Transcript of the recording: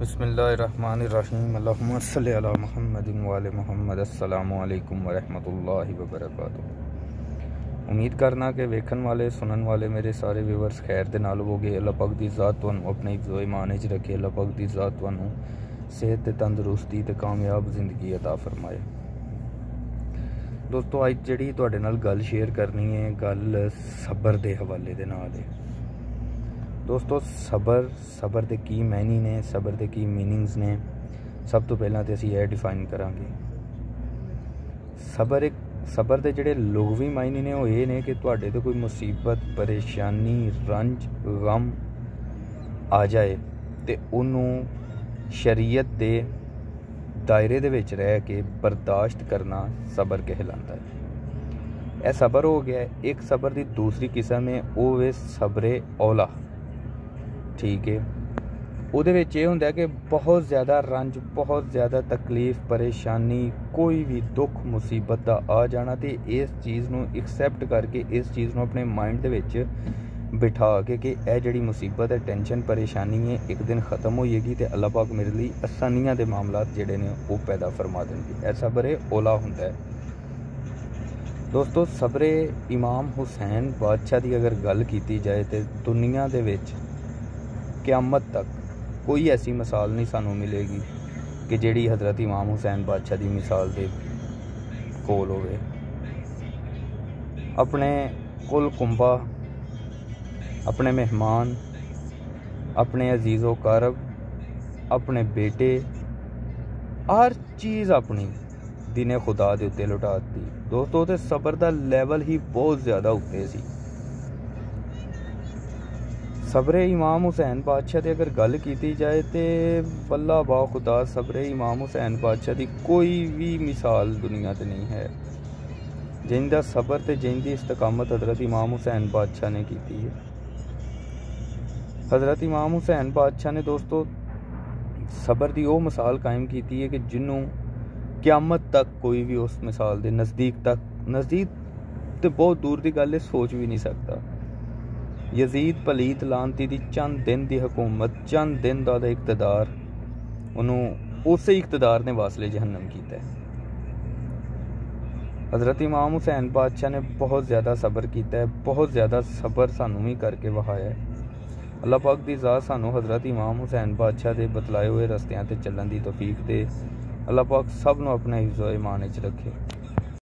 बिस्मिल्लाहिर्रहमानिर्रहीम अल्लाहुम्मा सल्लि अला मुहम्मदिन व आले मुहम्मद। अस्सलामु अलैकुम व रहमतुल्लाहि व बरकातुहू। उम्मीद करना कि वेखन वाले सुनन वाले मेरे सारे व्यूअर्स खैर दे नाल होगे। अल्लाह पाक दी ज़ात तुहानू अपने हिफ्ज़ो ईमान च रखे। अल्लाह पाक दी ज़ात तुहानू सेहत ते तंदुरुस्ती ते कामयाब जिंदगी अता फरमाए। दोस्तों अज जिहड़ी तुहाडे नाल गल शेयर करनी है, गल सबर दे हवाले दे नाल है। दोस्तों सबर के की मैनी ने, सबर के की मीनिंग्स ने, सब तो पहला तो असीं यह डिफाइन करांगे। सबर के जिहड़े लुगवी मायने ने वो ये ने कि तुहाडे ते कोई मुसीबत, परेशानी, रंज, गम आ जाए तो उन्होंने शरीयत के दायरे दे विच रह के बर्दाश्त करना सबर कहलाता है। यह सबर हो गया। एक सबर की दूसरी किस्म है वो है सबरे औला। ठीक है, उहदे विच ये हुंदा कि बहुत ज़्यादा रंज, बहुत ज़्यादा तकलीफ, परेशानी, कोई भी दुख मुसीबत का आ जाना तो इस चीज़ नूं एक्सैप्ट करके, इस चीज़ नूं अपने माइंड दे विच बिठा के कि यह जिहड़ी मुसीबत है, टेंशन, परेशानी है, एक दिन ख़त्म हो जाएगी तो अल्लाह पाक मेरे लिए आसानियां दे मामलात जिहड़े ने वो पैदा फरमा देंगे। यह सबरे औला हुंदा है। दोस्तों सबरे इमाम हुसैन बादशाह की अगर गल की जाए तो दुनिया दे विच क़यामत तक कोई ऐसी मिसाल नहीं सानू मिलेगी कि जिहड़ी हज़रत इमाम हुसैन बादशाह की मिसाल दे कोल होवे। अपने कुल कुंबा, अपने मेहमान, अपने अजीज़ो कारब, अपने बेटे, हर चीज़ अपनी दीने खुदा दे उत्ते लुटा दी। दोस्तों ते सबर दा लैवल ही बहुत ज़्यादा उत्ते सी। सबरे इमाम हुसैन बादशाह की अगर गल की जाए तो वल्ला बा खुदा सबरे इमाम हुसैन बादशाह की कोई भी मिसाल दुनिया ते नहीं है। जिंदा सबर ते जिंदी इस्तकामत हज़रत इमाम हुसैन बादशाह ने की है। हज़रत इमाम हुसैन बादशाह ने दोस्तों सबर की वो मिसाल कायम की है कि जिन्हों क़यामत तक कोई भी उस मिसाल के नज़दीक तो बहुत दूर की गल है, सोच भी नहीं सकता। यजीद पलीत लानती दी चंद दिन की हुकूमत, चंद दिन का इकतदार, उन्होंने उस इकतदार ने वासले जहन्नम किया है। हज़रत इमाम हुसैन बादशाह ने बहुत ज़्यादा सबर किया है, बहुत ज़्यादा सबर सानू भी करके वहाया है। अल्लाह पाक दी ज़ात सानू हज़रत इमाम हुसैन बादशाह के बतलाए हुए रस्तियां ते चलण दी तौफीक दे। अल्लाह पाक सब नूं अपने हिफ्ज़ो ईमान च रखे।